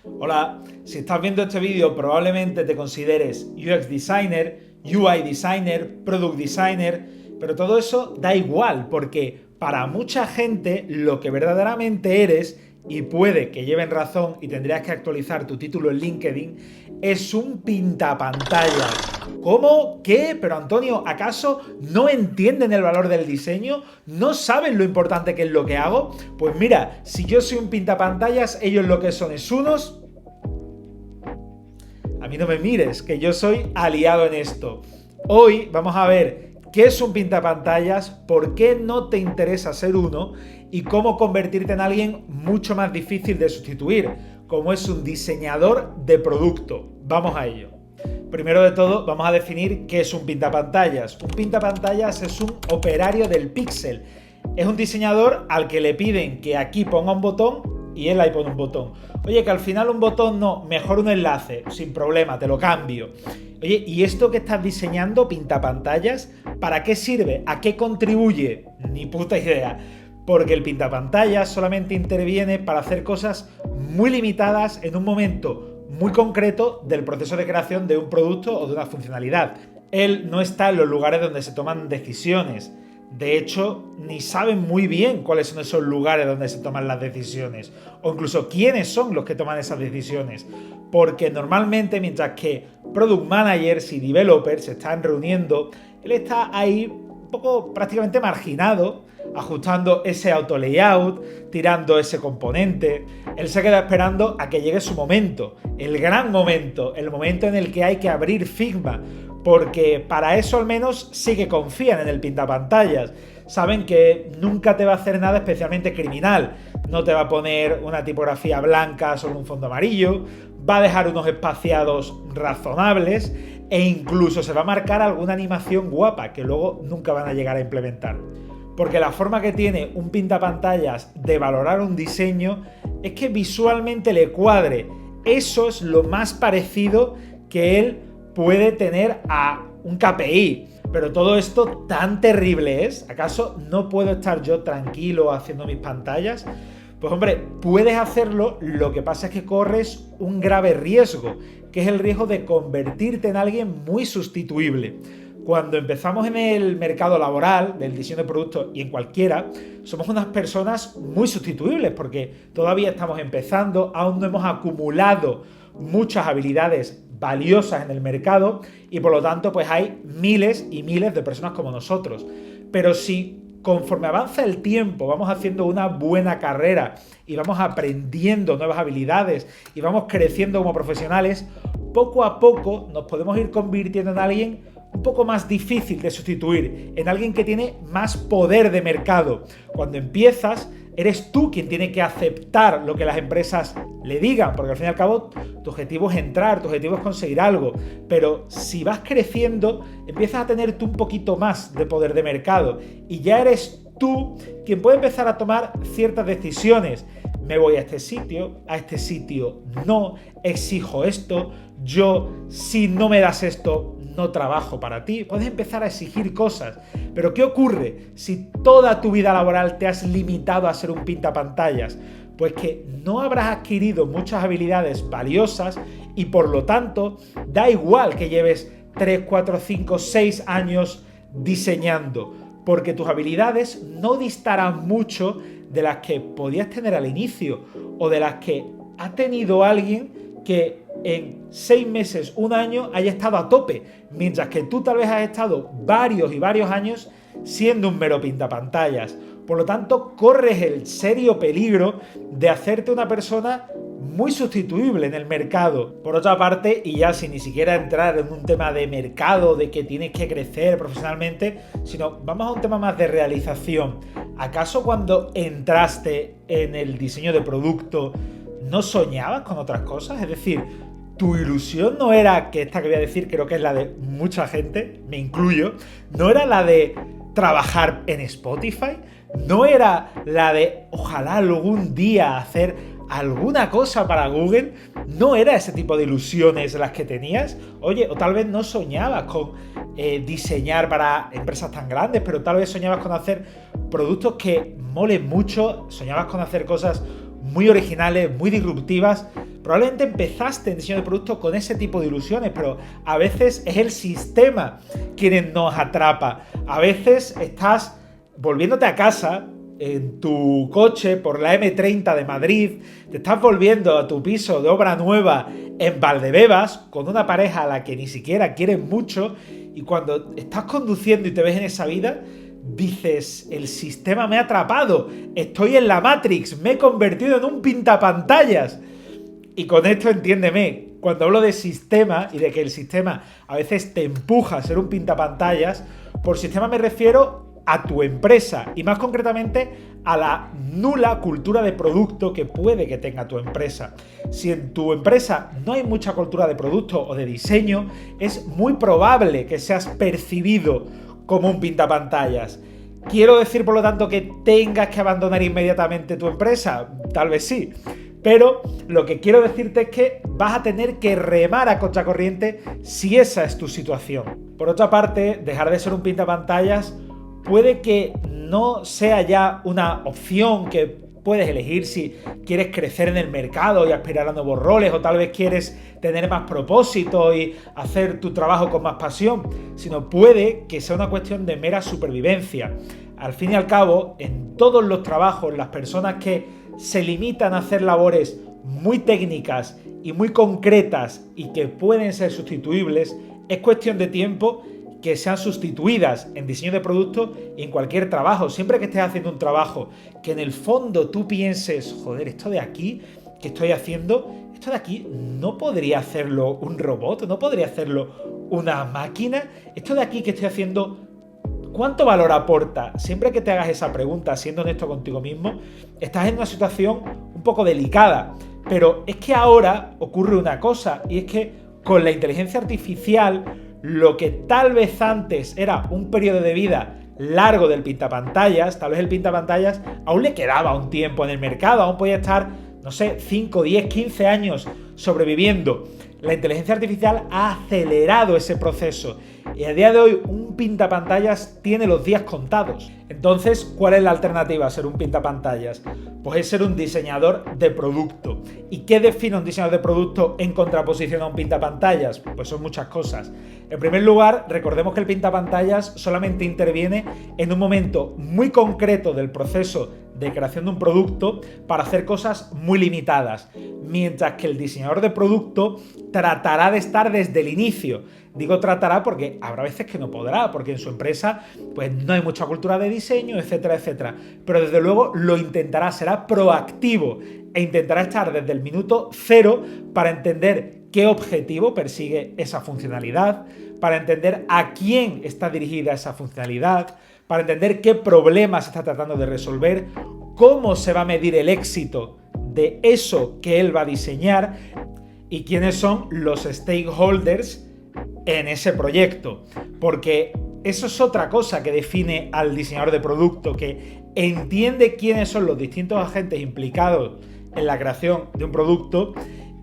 Hola, si estás viendo este vídeo probablemente te consideres UX Designer, UI Designer, Product Designer, pero todo eso da igual porque para mucha gente lo que verdaderamente eres, y puede que lleven razón y tendrías que actualizar tu título en LinkedIn, es un pintapantallas. ¿Cómo? ¿Qué? Pero Antonio, ¿acaso no entienden el valor del diseño? ¿No saben lo importante que es lo que hago? Pues mira, si yo soy un pintapantallas, ellos lo que son es unos... A mí no me mires, que yo soy aliado en esto. Hoy vamos a ver qué es un pintapantallas, por qué no te interesa ser uno y cómo convertirte en alguien mucho más difícil de sustituir, como es un diseñador de producto. Vamos a ello. Primero de todo, vamos a definir qué es un pintapantallas. Un pintapantallas es un operario del píxel. Es un diseñador al que le piden que aquí ponga un botón y él ahí pone un botón. Oye, que al final un botón no, mejor un enlace, sin problema, te lo cambio. Oye, ¿y esto que estás diseñando, pintapantallas, para qué sirve? ¿A qué contribuye? Ni puta idea. Porque el pintapantallas solamente interviene para hacer cosas muy limitadas en un momento muy concreto del proceso de creación de un producto o de una funcionalidad. Él no está en los lugares donde se toman decisiones. De hecho, ni saben muy bien cuáles son esos lugares donde se toman las decisiones, o incluso quiénes son los que toman esas decisiones, porque normalmente mientras que product managers y developers se están reuniendo, él está ahí un poco prácticamente marginado, ajustando ese auto layout, tirando ese componente. Él se queda esperando a que llegue su momento, el gran momento, el momento en el que hay que abrir Figma, porque para eso al menos sí que confían en el pintapantallas. Saben que nunca te va a hacer nada especialmente criminal. No te va a poner una tipografía blanca sobre un fondo amarillo, va a dejar unos espaciados razonables e incluso se va a marcar alguna animación guapa que luego nunca van a llegar a implementar. Porque la forma que tiene un pintapantallas de valorar un diseño es que visualmente le cuadre. Eso es lo más parecido que él puede tener a un KPI. Pero todo esto tan terrible es. ¿Acaso no puedo estar yo tranquilo haciendo mis pantallas? Pues hombre, puedes hacerlo, lo que pasa es que corres un grave riesgo, que es el riesgo de convertirte en alguien muy sustituible. Cuando empezamos en el mercado laboral del diseño de productos y en cualquiera, somos unas personas muy sustituibles porque todavía estamos empezando, aún no hemos acumulado muchas habilidades valiosas en el mercado y por lo tanto pues hay miles y miles de personas como nosotros. Pero si conforme avanza el tiempo vamos haciendo una buena carrera y vamos aprendiendo nuevas habilidades y vamos creciendo como profesionales, poco a poco nos podemos ir convirtiendo en alguien un poco más difícil de sustituir, en alguien que tiene más poder de mercado. Cuando empiezas, eres tú quien tiene que aceptar lo que las empresas le digan, porque al fin y al cabo tu objetivo es entrar, tu objetivo es conseguir algo, pero si vas creciendo, empiezas a tener tú un poquito más de poder de mercado y ya eres tú quien puede empezar a tomar ciertas decisiones. Me voy a este sitio no, exijo esto, yo si no me das esto no trabajo para ti. Puedes empezar a exigir cosas, pero ¿qué ocurre si toda tu vida laboral te has limitado a ser un pintapantallas? Pues que no habrás adquirido muchas habilidades valiosas y por lo tanto da igual que lleves 3, 4, 5, 6 años diseñando, porque tus habilidades no distarán mucho de las que podías tener al inicio o de las que ha tenido alguien que en 6 meses, un año haya estado a tope, mientras que tú tal vez has estado varios y varios años siendo un mero pintapantallas. Por lo tanto, corres el serio peligro de hacerte una persona muy sustituible en el mercado. Por otra parte, y ya sin ni siquiera entrar en un tema de mercado, de que tienes que crecer profesionalmente, sino vamos a un tema más de realización. ¿Acaso cuando entraste en el diseño de producto no soñabas con otras cosas? Es decir, tu ilusión no era, que esta que voy a decir creo que es la de mucha gente, me incluyo, no era la de trabajar en Spotify, no era la de ojalá algún día hacer alguna cosa para Google, no era ese tipo de ilusiones las que tenías. Oye, o tal vez no soñabas con diseñar para empresas tan grandes, pero tal vez soñabas con hacer productos que molen mucho, soñabas con hacer cosas muy originales, muy disruptivas. Probablemente empezaste en diseño de producto con ese tipo de ilusiones, pero a veces es el sistema quien nos atrapa. A veces estás volviéndote a casa en tu coche por la M30 de Madrid, te estás volviendo a tu piso de obra nueva en Valdebebas con una pareja a la que ni siquiera quieres mucho, y cuando estás conduciendo y te ves en esa vida, dices, el sistema me ha atrapado, estoy en la Matrix, me he convertido en un pintapantallas. Y con esto entiéndeme, cuando hablo de sistema y de que el sistema a veces te empuja a ser un pintapantallas, por sistema me refiero a tu empresa y más concretamente a la nula cultura de producto que puede que tenga tu empresa. Si en tu empresa no hay mucha cultura de producto o de diseño, es muy probable que seas percibido como un pintapantallas. ¿Quiero decir, por lo tanto, que tengas que abandonar inmediatamente tu empresa? Tal vez sí. Pero lo que quiero decirte es que vas a tener que remar a contracorriente si esa es tu situación. Por otra parte, dejar de ser un pintapantallas puede que no sea ya una opción que puedes elegir si quieres crecer en el mercado y aspirar a nuevos roles, o tal vez quieres tener más propósito y hacer tu trabajo con más pasión, sino puede que sea una cuestión de mera supervivencia. Al fin y al cabo, en todos los trabajos, las personas que se limitan a hacer labores muy técnicas y muy concretas y que pueden ser sustituibles, es cuestión de tiempo que sean sustituidas en diseño de producto y en cualquier trabajo. Siempre que estés haciendo un trabajo que en el fondo tú pienses, joder, esto de aquí que estoy haciendo, esto de aquí no podría hacerlo un robot, no podría hacerlo una máquina, esto de aquí que estoy haciendo, ¿cuánto valor aporta? Siempre que te hagas esa pregunta, siendo honesto contigo mismo, estás en una situación un poco delicada. Pero es que ahora ocurre una cosa, y es que con la inteligencia artificial, lo que tal vez antes era un periodo de vida largo del pintapantallas, tal vez el pintapantallas aún le quedaba un tiempo en el mercado, aún podía estar, no sé, 5, 10, 15 años sobreviviendo. La inteligencia artificial ha acelerado ese proceso y a día de hoy un pintapantallas tiene los días contados. Entonces, ¿cuál es la alternativa a ser un pintapantallas? Pues es ser un diseñador de producto. ¿Y qué define un diseñador de producto en contraposición a un pintapantallas? Pues son muchas cosas. En primer lugar, recordemos que el pintapantallas solamente interviene en un momento muy concreto del proceso de creación de un producto para hacer cosas muy limitadas, mientras que el diseñador de producto tratará de estar desde el inicio. Digo tratará porque habrá veces que no podrá, porque en su empresa pues no hay mucha cultura de diseño, etcétera, etcétera. Pero desde luego lo intentará, será proactivo e intentará estar desde el minuto cero para entender qué objetivo persigue esa funcionalidad, para entender a quién está dirigida esa funcionalidad, para entender qué problemas está tratando de resolver, cómo se va a medir el éxito de eso que él va a diseñar y quiénes son los stakeholders en ese proyecto. Porque eso es otra cosa que define al diseñador de producto, que entiende quiénes son los distintos agentes implicados en la creación de un producto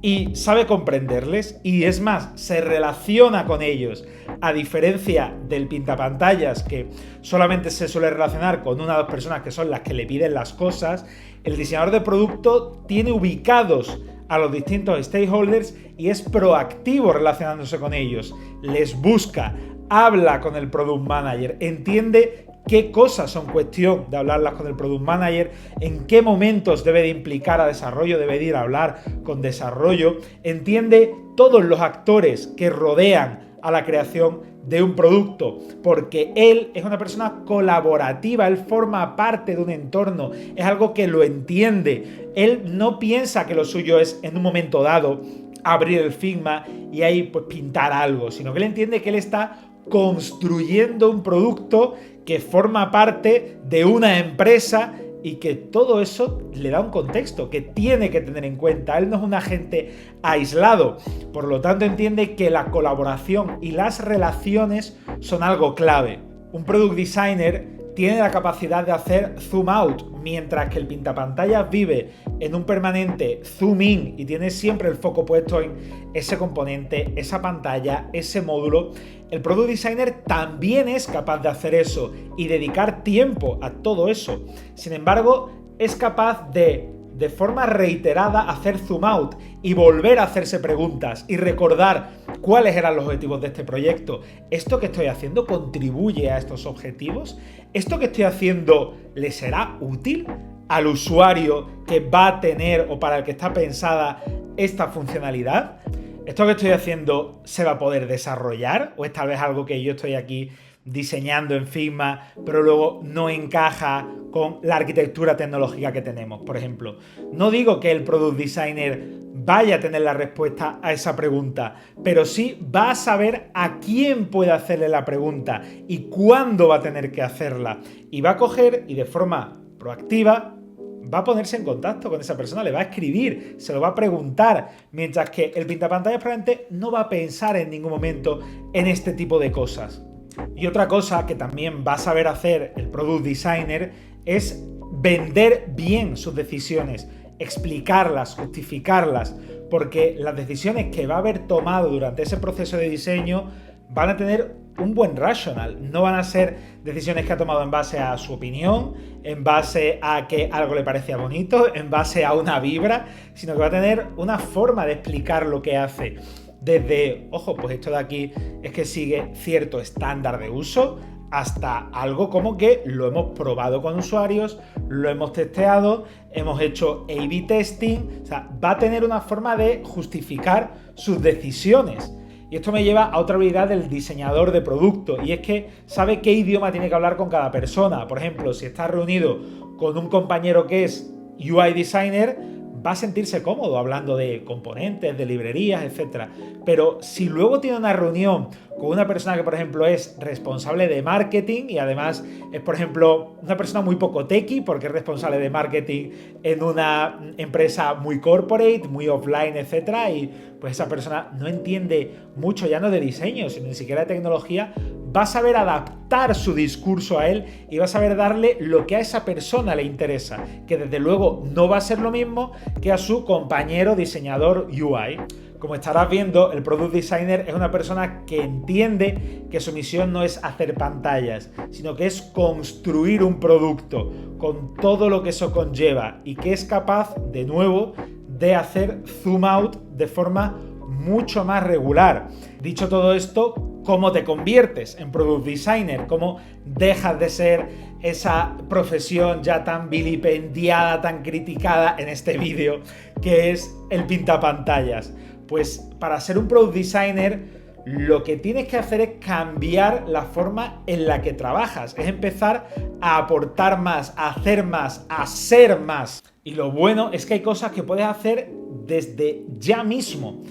y sabe comprenderles, y es más, se relaciona con ellos, a diferencia del pintapantallas que solamente se suele relacionar con una o dos personas que son las que le piden las cosas. El diseñador de producto tiene ubicados a los distintos stakeholders y es proactivo relacionándose con ellos, les busca, habla con el product manager, entiende qué cosas son cuestión de hablarlas con el product manager, en qué momentos debe de implicar a desarrollo, debe de ir a hablar con desarrollo, entiende todos los actores que rodean a la creación de un producto, porque él es una persona colaborativa, él forma parte de un entorno, es algo que lo entiende, él no piensa que lo suyo es en un momento dado abrir el Figma y ahí pues pintar algo, sino que él entiende que él está construyendo un producto que forma parte de una empresa y que todo eso le da un contexto que tiene que tener en cuenta. Él no es un agente aislado, por lo tanto entiende que la colaboración y las relaciones son algo clave. Un product designer tiene la capacidad de hacer zoom out, mientras que el pintapantallas vive en un permanente zoom in y tiene siempre el foco puesto en ese componente, esa pantalla, ese módulo. El product designer también es capaz de hacer eso y dedicar tiempo a todo eso. Sin embargo, es capaz de de forma reiterada hacer zoom out y volver a hacerse preguntas y recordar cuáles eran los objetivos de este proyecto. ¿Esto que estoy haciendo contribuye a estos objetivos? ¿Esto que estoy haciendo le será útil al usuario que va a tener o para el que está pensada esta funcionalidad? ¿Esto que estoy haciendo se va a poder desarrollar? ¿O es tal vez algo que yo estoy aquí diseñando en Figma, pero luego no encaja con la arquitectura tecnológica que tenemos, por ejemplo? No digo que el Product Designer vaya a tener la respuesta a esa pregunta, pero sí va a saber a quién puede hacerle la pregunta y cuándo va a tener que hacerla. Y va a coger y de forma proactiva va a ponerse en contacto con esa persona, le va a escribir, se lo va a preguntar, mientras que el pintapantallas probablemente no va a pensar en ningún momento en este tipo de cosas. Y otra cosa que también va a saber hacer el Product Designer es vender bien sus decisiones, explicarlas, justificarlas, porque las decisiones que va a haber tomado durante ese proceso de diseño van a tener un buen rational, no van a ser decisiones que ha tomado en base a su opinión, en base a que algo le parecía bonito, en base a una vibra, sino que va a tener una forma de explicar lo que hace. Desde, ojo, pues esto de aquí es que sigue cierto estándar de uso, hasta algo como que lo hemos probado con usuarios, lo hemos testeado, hemos hecho A/B testing, o sea, va a tener una forma de justificar sus decisiones. Y esto me lleva a otra habilidad del diseñador de producto, y es que sabe qué idioma tiene que hablar con cada persona. Por ejemplo, si está reunido con un compañero que es UI designer, va a sentirse cómodo hablando de componentes, de librerías, etc. Pero si luego tiene una reunión con una persona que, por ejemplo, es responsable de marketing y además es, por ejemplo, una persona muy poco techie porque es responsable de marketing en una empresa muy corporate, muy offline, etc. Y pues esa persona no entiende mucho ya no de diseño, sino ni siquiera de tecnología, va a saber adaptar su discurso a él y va a saber darle lo que a esa persona le interesa, que desde luego no va a ser lo mismo que a su compañero diseñador UI. Como estarás viendo, el Product Designer es una persona que entiende que su misión no es hacer pantallas, sino que es construir un producto con todo lo que eso conlleva y que es capaz, de nuevo, de hacer zoom out de forma mucho más regular. Dicho todo esto, ¿cómo te conviertes en Product Designer? ¿Cómo dejas de ser esa profesión ya tan vilipendiada, tan criticada en este vídeo, que es el pintapantallas? Pues para ser un Product Designer, lo que tienes que hacer es cambiar la forma en la que trabajas, es empezar a aportar más, a hacer más, a ser más. Y lo bueno es que hay cosas que puedes hacer desde ya mismo.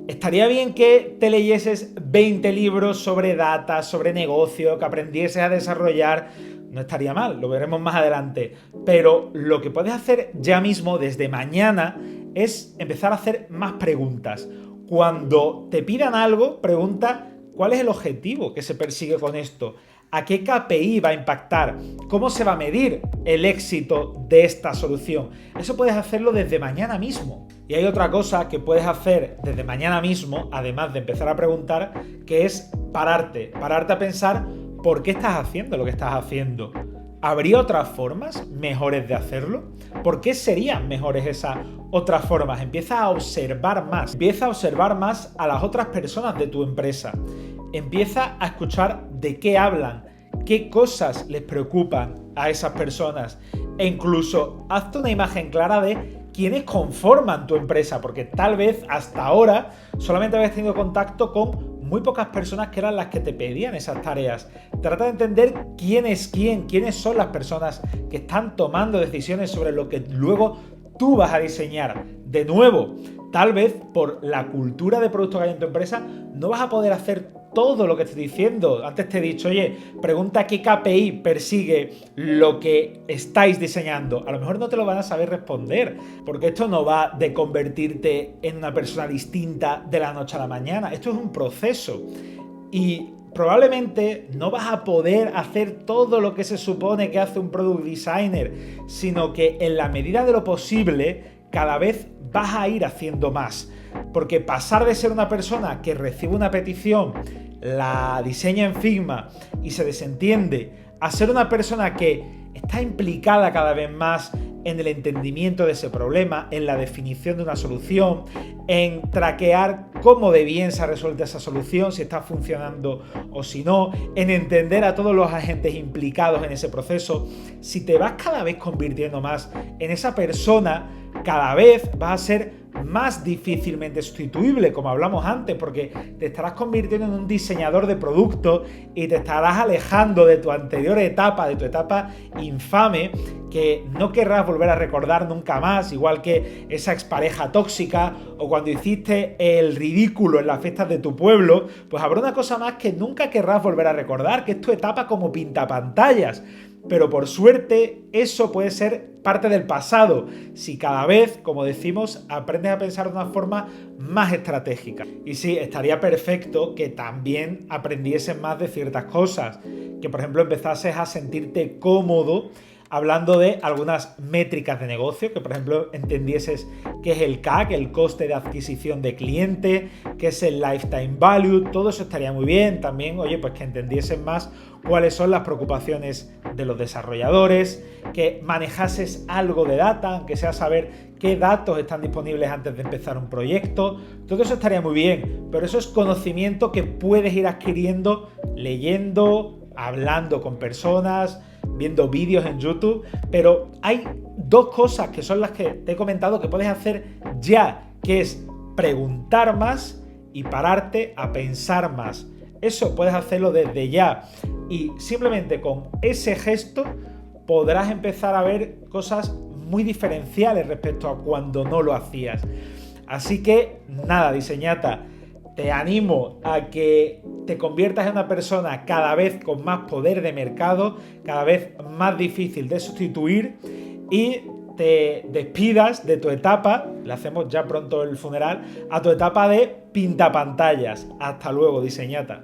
Estaría bien que te leyeses 20 libros sobre data, sobre negocio, que aprendieses a desarrollar. No estaría mal, lo veremos más adelante. Pero lo que puedes hacer ya mismo, desde mañana, es empezar a hacer más preguntas. Cuando te pidan algo, pregunta cuál es el objetivo que se persigue con esto, a qué KPI va a impactar, cómo se va a medir el éxito de esta solución. Eso puedes hacerlo desde mañana mismo. Y hay otra cosa que puedes hacer desde mañana mismo, además de empezar a preguntar, que es pararte a pensar por qué estás haciendo lo que estás haciendo. ¿Habría otras formas mejores de hacerlo? ¿Por qué serían mejores esas otras formas? Empieza a observar más a las otras personas de tu empresa. Empieza a escuchar de qué hablan, qué cosas les preocupan a esas personas e incluso hazte una imagen clara de quiénes conforman tu empresa, porque tal vez hasta ahora solamente habías tenido contacto con muy pocas personas que eran las que te pedían esas tareas. Trata de entender quién es quién, quiénes son las personas que están tomando decisiones sobre lo que luego tú vas a diseñar. De nuevo, tal vez por la cultura de producto que hay en tu empresa no vas a poder hacer todo lo que estoy diciendo. Antes te he dicho, oye, pregunta qué KPI persigue lo que estáis diseñando. A lo mejor no te lo van a saber responder, porque esto no va de convertirte en una persona distinta de la noche a la mañana. Esto es un proceso. Y probablemente no vas a poder hacer todo lo que se supone que hace un Product Designer, sino que en la medida de lo posible, cada vez vas a ir haciendo más. Porque pasar de ser una persona que recibe una petición, la diseña en Figma y se desentiende, a ser una persona que está implicada cada vez más en el entendimiento de ese problema, en la definición de una solución, en traquear cómo de bien se ha resuelto esa solución, si está funcionando o si no, en entender a todos los agentes implicados en ese proceso. Si te vas cada vez convirtiendo más en esa persona, cada vez vas a ser más difícilmente sustituible, como hablamos antes, porque te estarás convirtiendo en un diseñador de productos y te estarás alejando de tu anterior etapa, de tu etapa infame, que no querrás volver a recordar nunca más, igual que esa expareja tóxica o cuando hiciste el ridículo en las fiestas de tu pueblo, pues habrá una cosa más que nunca querrás volver a recordar, que es tu etapa como pintapantallas. Pero por suerte eso puede ser parte del pasado si cada vez, como decimos, aprendes a pensar de una forma más estratégica. Y sí, estaría perfecto que también aprendieses más de ciertas cosas, que por ejemplo empezases a sentirte cómodo hablando de algunas métricas de negocio, que por ejemplo entendieses qué es el CAC, el coste de adquisición de cliente, qué es el lifetime value, todo eso estaría muy bien. También, oye, pues que entendiesen más cuáles son las preocupaciones de los desarrolladores, que manejases algo de data, aunque sea saber qué datos están disponibles antes de empezar un proyecto. Todo eso estaría muy bien, pero eso es conocimiento que puedes ir adquiriendo leyendo, hablando con personas, viendo vídeos en YouTube, pero hay dos cosas que son las que te he comentado que puedes hacer ya, que es preguntar más y pararte a pensar más. Eso puedes hacerlo desde ya y simplemente con ese gesto podrás empezar a ver cosas muy diferenciales respecto a cuando no lo hacías. Así que nada, diseñata, te animo a que te conviertas en una persona cada vez con más poder de mercado, cada vez más difícil de sustituir y te despidas de tu etapa, le hacemos ya pronto el funeral, a tu etapa de pintapantallas. Hasta luego, diseñata.